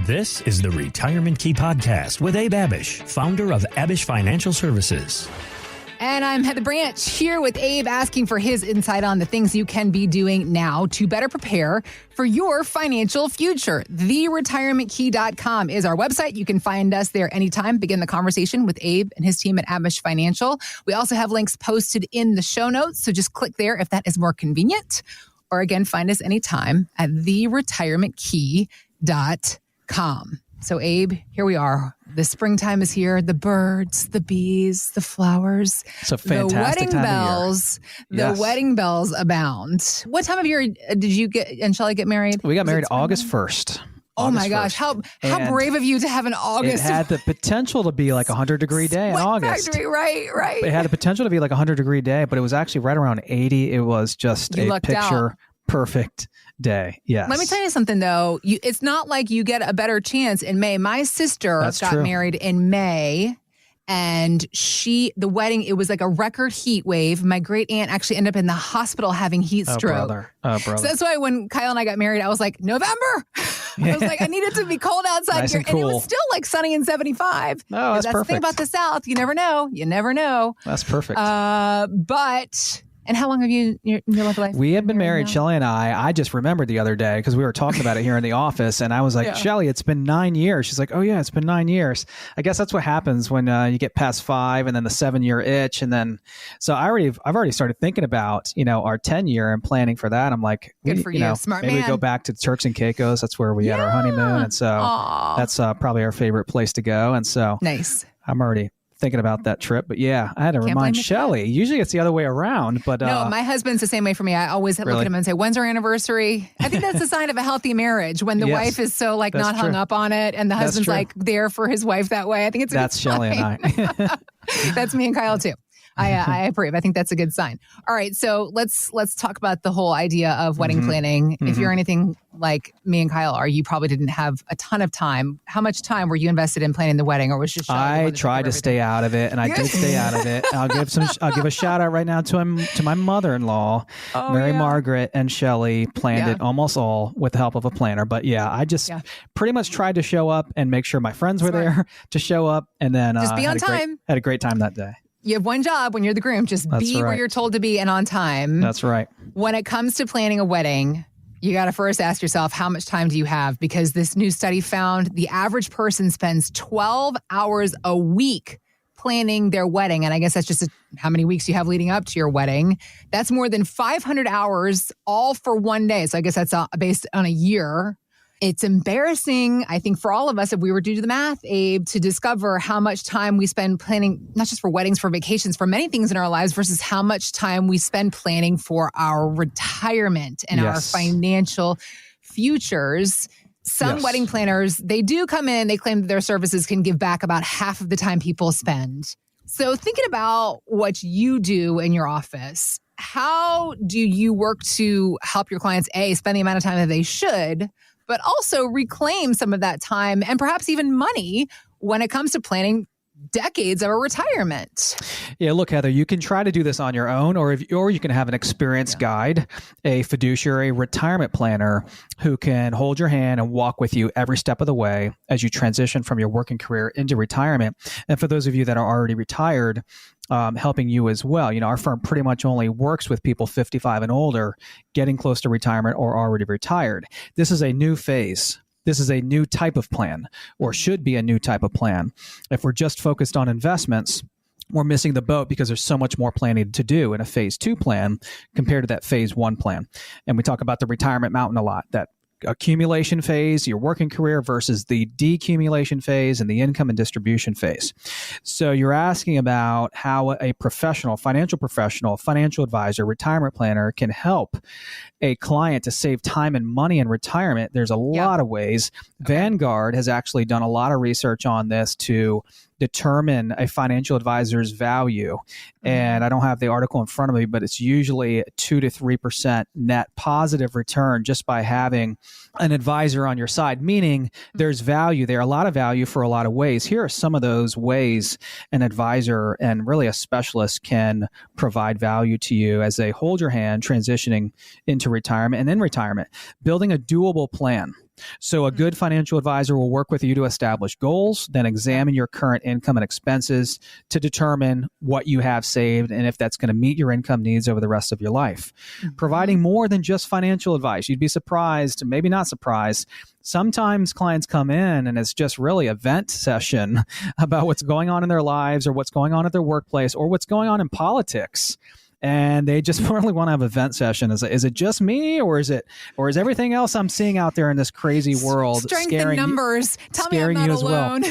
This is the Retirement Key Podcast with Abe Abish, founder of Abish Financial Services. And I'm Heather Branch here with Abe, asking for his insight on the things you can be doing now to better prepare for your financial future. TheRetirementKey.com is our website. You can find us there anytime. Begin the conversation with Abe and his team at Abish Financial. We also have links posted in the show notes, so just click there if that is more convenient. Or again, find us anytime at TheRetirementKey.com. So Abe, here we are. The springtime is here. The birds, the bees, the flowers. It's a fantastic the wedding time bells. of year. The wedding bells abound. What time of year did you and Shelley get married? We got married August 1st. Oh my gosh. How brave of you to have an August. It had the potential to be like a 100-degree day in August. Factory, right. It had the potential to be like a 100-degree day, but it was actually right around 80. It was just a picture perfect day. Yes. Let me tell you something though. It's not like you get a better chance in May. My sister got married in May, and the wedding, it was like a record heat wave. My great aunt actually ended up in the hospital having heat stroke. Oh, brother. So that's why when Kyle and I got married, I was like, November. I was like, I need it to be cold outside nice here. And cool. And it was still like sunny and 75. Oh, that's perfect. The thing about the South. You never know. That's perfect. And how long have you in your love life? We had been married, Shelley and I just remembered the other day because we were talking about it here in the office, and I was like, Shelley, it's been 9 years. She's like, oh yeah, it's been 9 years. I guess that's what happens when you get past 5 and then the 7-year itch. And then, so I've already started thinking about, our 10-year and planning for that. I'm like, good for you. Smart man. Maybe we go back to Turks and Caicos. That's where we had our honeymoon. And so that's probably our favorite place to go. And so nice. I'm already thinking about that trip, but yeah, I had to remind Shelley. Usually it's the other way around, but no, my husband's the same way for me. I always look at him and say, "When's our anniversary?" I think that's a sign of a healthy marriage when the wife is so not hung up on it, and the husband's like there for his wife that way. I think it's that's Shelley and I. That's me and Kyle too. I approve. I think that's a good sign. All right, so let's talk about the whole idea of wedding planning. If you're anything like me and Kyle are, you probably didn't have a ton of time. How much time were you invested in planning the wedding, or was just I tried to stay out of it, and I did stay out of it. I'll give a shout out right now to my mother-in-law, Mary Margaret, and Shelley planned it almost all with the help of a planner. But I just pretty much tried to show up and make sure my friends were there to show up, and then just be on time. Had a great time that day. You have one job when you're the groom, just be where you're told to be and on time. That's right. When it comes to planning a wedding, you got to first ask yourself, how much time do you have? Because this new study found the average person spends 12 hours a week planning their wedding. And I guess that's just how many weeks you have leading up to your wedding. That's more than 500 hours all for one day. So I guess that's based on a year. It's embarrassing, I think, for all of us, if we were to do the math, Abe, to discover how much time we spend planning, not just for weddings, for vacations, for many things in our lives, versus how much time we spend planning for our retirement and our financial futures. Some wedding planners, they do come in, they claim that their services can give back about half of the time people spend. So thinking about what you do in your office, how do you work to help your clients, A, spend the amount of time that they should, but also reclaim some of that time and perhaps even money when it comes to planning decades of a retirement? Yeah, look, Heather, you can try to do this on your own, or you can have an experienced guide, a fiduciary retirement planner who can hold your hand and walk with you every step of the way as you transition from your working career into retirement. And for those of you that are already retired, helping you as well. Our firm pretty much only works with people 55 and older, getting close to retirement or already retired. This is a new phase. This is a new type of plan, or should be a new type of plan. If we're just focused on investments, we're missing the boat because there's so much more planning to do in a phase 2 plan compared to that phase 1 plan. And we talk about the retirement mountain a lot, that accumulation phase, your working career, versus the decumulation phase and the income and distribution phase. So you're asking about how a professional, financial advisor, retirement planner can help a client to save time and money in retirement. There's a lot of ways. Vanguard has actually done a lot of research on this to determine a financial advisor's value. And I don't have the article in front of me, but it's usually 2 to 3% net positive return just by having an advisor on your side, meaning there's value there, a lot of value for a lot of ways. Here are some of those ways an advisor and really a specialist can provide value to you as they hold your hand transitioning into retirement and in retirement. Building a doable plan. So a good financial advisor will work with you to establish goals, then examine your current income and expenses to determine what you have saved and if that's going to meet your income needs over the rest of your life. Providing more than just financial advice. You'd be surprised, maybe not surprised. Sometimes clients come in and it's just really a vent session about what's going on in their lives or what's going on at their workplace or what's going on in politics. And they just really want to have a vent session. Is it just me, or is everything else I'm seeing out there in this crazy world scaring numbers? Tell me I'm not alone.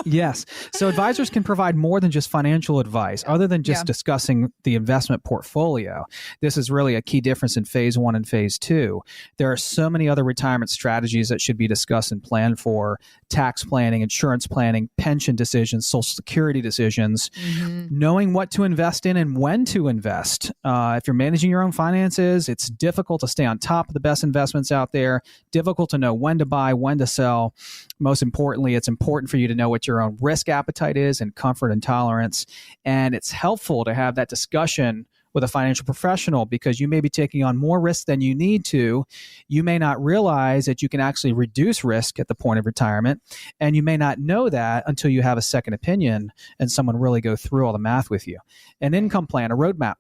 Yes. So advisors can provide more than just financial advice, other than just discussing the investment portfolio. This is really a key difference in phase 1 and phase 2. There are so many other retirement strategies that should be discussed and planned for: tax planning, insurance planning, pension decisions, Social Security decisions, knowing what to invest in and when to invest. If you're managing your own finances, it's difficult to stay on top of the best investments out there, difficult to know when to buy, when to sell. Most importantly, it's important for you to know what your own risk appetite is and comfort and tolerance. And it's helpful to have that discussion with a financial professional, because you may be taking on more risk than you need to. You may not realize that you can actually reduce risk at the point of retirement, and you may not know that until you have a second opinion and someone really go through all the math with you. An income plan, a roadmap.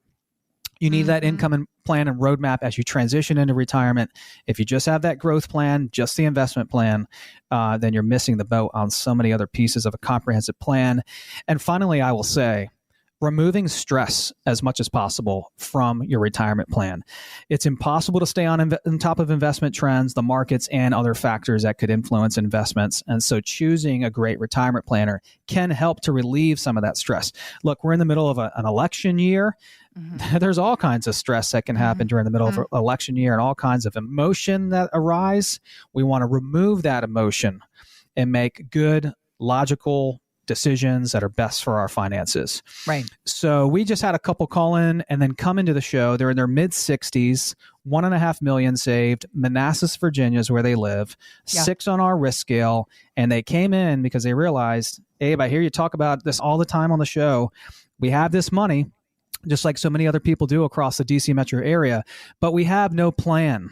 You need that income plan and roadmap as you transition into retirement. If you just have that growth plan, just the investment plan, then you're missing the boat on so many other pieces of a comprehensive plan. And finally, I will say, removing stress as much as possible from your retirement plan. It's impossible to stay on top of investment trends, the markets, and other factors that could influence investments. And so choosing a great retirement planner can help to relieve some of that stress. Look, we're in the middle of an election year. There's all kinds of stress that can happen during the middle of an election year and all kinds of emotion that arise. We want to remove that emotion and make good, logical decisions that are best for our finances. Right. So we just had a couple call in and then come into the show. They're in their mid-60s, $1.5 million saved. Manassas, Virginia is where they live. 6 on our risk scale. And they came in because they realized, Abe, I hear you talk about this all the time on the show. We have this money, just like so many other people do across the DC metro area, but we have no plan.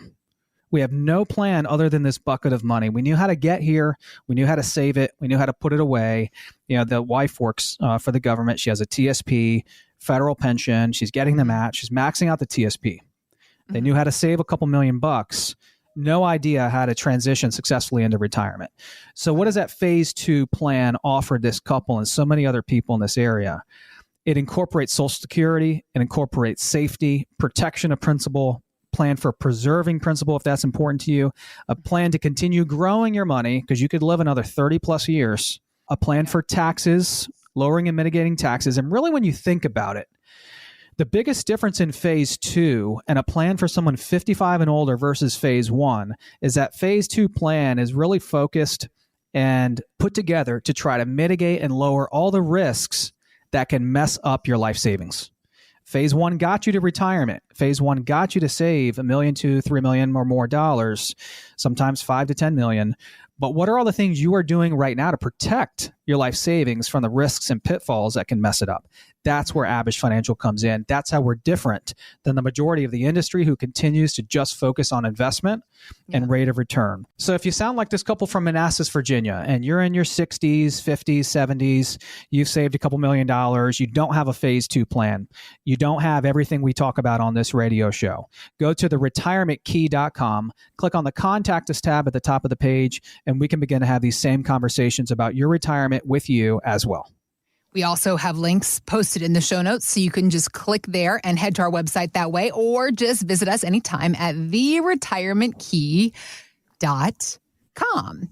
We have no plan other than this bucket of money. We knew how to get here. We knew how to save it. We knew how to put it away. You know, the wife works for the government. She has a TSP, federal pension. She's getting the match. She's maxing out the TSP. They knew how to save a couple $1,000,000. No idea how to transition successfully into retirement. So what does that phase 2 plan offer this couple and so many other people in this area? It incorporates Social Security. It incorporates safety, protection of principal, plan for preserving principal if that's important to you, a plan to continue growing your money because you could live another 30 plus years, a plan for taxes, lowering and mitigating taxes. And really, when you think about it, the biggest difference in phase 2 and a plan for someone 55 and older versus phase 1 is that phase 2 plan is really focused and put together to try to mitigate and lower all the risks that can mess up your life savings. Phase 1 got you to retirement. Phase 1 got you to save $1 million to $3 million or more dollars, sometimes $5 to $10 million. But what are all the things you are doing right now to protect your life savings from the risks and pitfalls that can mess it up? That's where Abish Financial comes in. That's how we're different than the majority of the industry who continues to just focus on investment and rate of return. So if you sound like this couple from Manassas, Virginia, and you're in your 60s, 50s, 70s, you've saved a couple $1 million, you don't have a phase 2 plan, you don't have everything we talk about on this radio show, go to theretirementkey.com, click on the Contact Us tab at the top of the page, and we can begin to have these same conversations about your retirement with you as well. We also have links posted in the show notes, so you can just click there and head to our website that way, or just visit us anytime at theretirementkey.com.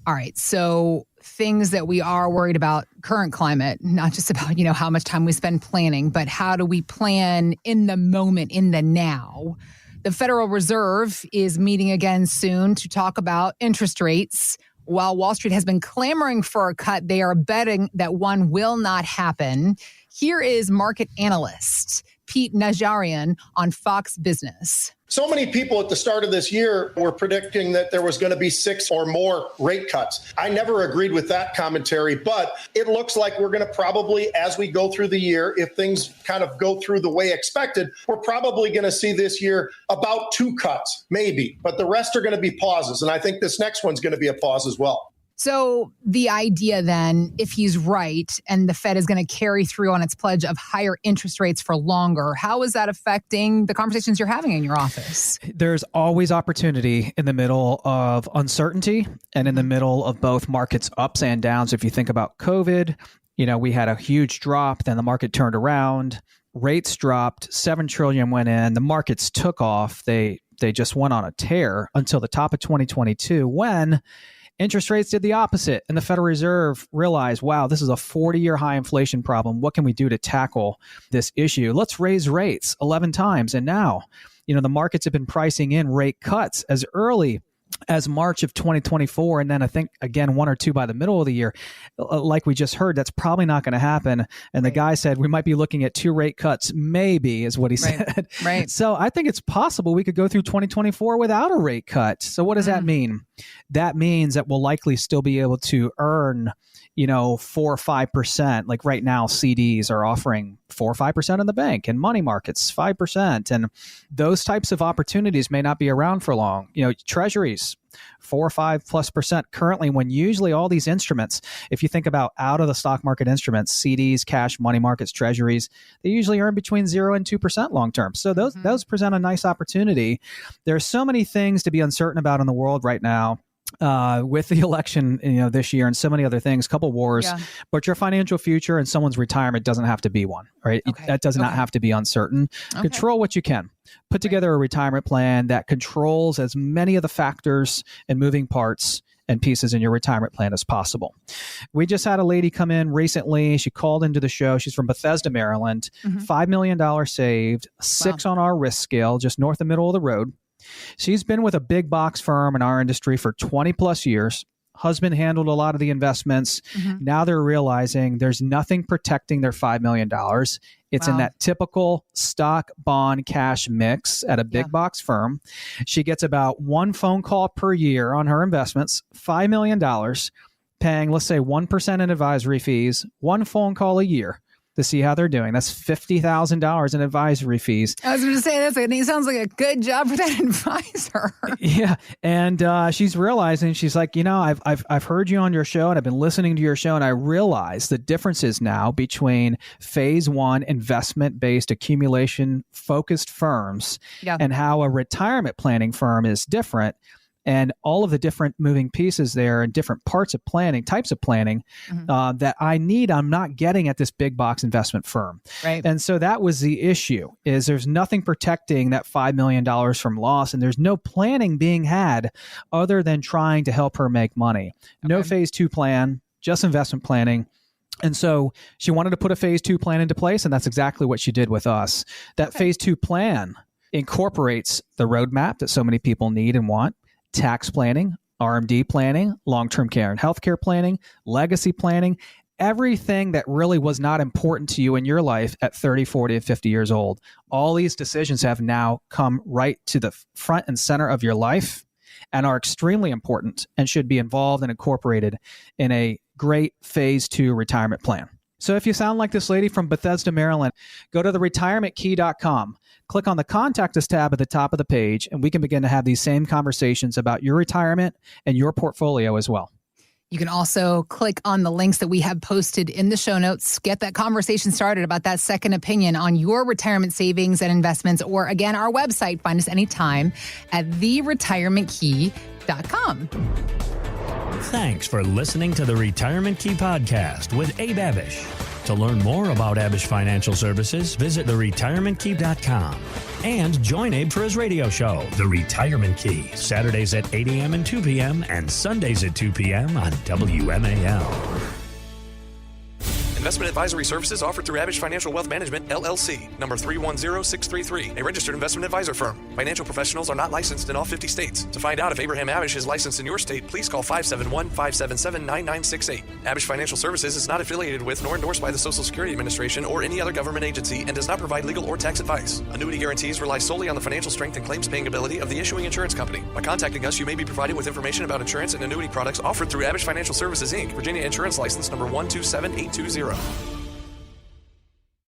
All right, so things that we are worried about, current climate, not just about, how much time we spend planning, but how do we plan in the moment, in the now? The Federal Reserve is meeting again soon to talk about interest rates. While Wall Street has been clamoring for a cut, they are betting that one will not happen. Here is market analyst Pete Najarian on Fox Business. So many people at the start of this year were predicting that there was going to be 6 or more rate cuts. I never agreed with that commentary, but it looks like we're going to probably, as we go through the year, if things kind of go through the way expected, we're probably going to see this year about 2 cuts, maybe, but the rest are going to be pauses. And I think this next one's going to be a pause as well. So the idea then, if he's right, and the Fed is going to carry through on its pledge of higher interest rates for longer, how is that affecting the conversations you're having in your office? There's always opportunity in the middle of uncertainty and in the middle of both markets ups and downs. If you think about COVID, we had a huge drop, then the market turned around, rates dropped, 7 trillion went in, the markets took off. They just went on a tear until the top of 2022 when interest rates did the opposite, and the Federal Reserve realized, wow, this is a 40-year high inflation problem. What can we do to tackle this issue? Let's raise rates 11 times. And now, the markets have been pricing in rate cuts as early as March of 2024. And then I think, again, 1 or 2 by the middle of the year. Like we just heard, that's probably not going to happen. And the guy said, we might be looking at 2 rate cuts, maybe, is what he said. Right. So I think it's possible we could go through 2024 without a rate cut. So what does that mean? That means that we'll likely still be able to earn 4 or 5%. Like right now, CDs are offering 4 or 5% in the bank, and money markets 5%. And those types of opportunities may not be around for long. Treasuries 4 or 5+% currently, when usually all these instruments, if you think about out of the stock market instruments, CDs, cash, money markets, treasuries, they usually earn between 0 and 2% long term. So those present a nice opportunity. There's so many things to be uncertain about in the world right now. With the election, this year and so many other things, couple wars, but your financial future and someone's retirement doesn't have to be one, right? Okay. That does not have to be uncertain. Okay. Control what you can. Put together a retirement plan that controls as many of the factors and moving parts and pieces in your retirement plan as possible. We just had a lady come in recently. She called into the show. She's from Bethesda, Maryland. $5 million saved, 6 on our risk scale, just north of middle of the road. She's been with a big box firm in our industry for 20 plus years. Husband handled a lot of the investments. Now they're realizing there's nothing protecting their $5 million. It's in that typical stock, bond, cash mix at a big box firm. She gets about 1 phone call per year on her investments, $5 million, paying, let's say, 1% in advisory fees, 1 phone call a year to see how they're doing. That's $50,000 in advisory fees. I was going to say, it sounds like a good job for that advisor. Yeah. And she's realizing, she's like, I've heard you on your show and I've been listening to your show, and I realize the differences now between phase 1 investment-based accumulation focused firms and how a retirement planning firm is different. And all of the different moving pieces there and different parts of planning, types of planning that I'm not getting at this big box investment firm. Right. And so that was the issue, is there's nothing protecting that $5 million from loss, and there's no planning being had other than trying to help her make money. No phase 2 plan, just investment planning. And so she wanted to put a phase 2 plan into place, and that's exactly what she did with us. That phase 2 plan incorporates the roadmap that so many people need and want. Tax planning, RMD planning, long-term care and healthcare planning, legacy planning, everything that really was not important to you in your life at 30, 40, and 50 years old. All these decisions have now come right to the front and center of your life and are extremely important and should be involved and incorporated in a great phase 2 retirement plan. So if you sound like this lady from Bethesda, Maryland, go to theretirementkey.com. Click on the Contact Us tab at the top of the page, and we can begin to have these same conversations about your retirement and your portfolio as well. You can also click on the links that we have posted in the show notes. Get that conversation started about that second opinion on your retirement savings and investments, or again, our website. Find us anytime at theretirementkey.com. Thanks for listening to the Retirement Key Podcast with Abe Abish. To learn more about Abish Financial Services, visit theretirementkey.com and join Abe for his radio show, The Retirement Key, Saturdays at 8 a.m. and 2 p.m. and Sundays at 2 p.m. on WMAL. Investment advisory services offered through Abish Financial Wealth Management, LLC, number 310633, a registered investment advisor firm. Financial professionals are not licensed in all 50 states. To find out if Abraham Abish is licensed in your state, please call 571-577-9968. Abish Financial Services is not affiliated with nor endorsed by the Social Security Administration or any other government agency and does not provide legal or tax advice. Annuity guarantees rely solely on the financial strength and claims paying ability of the issuing insurance company. By contacting us, you may be provided with information about insurance and annuity products offered through Abish Financial Services, Inc., Virginia Insurance License number 127820.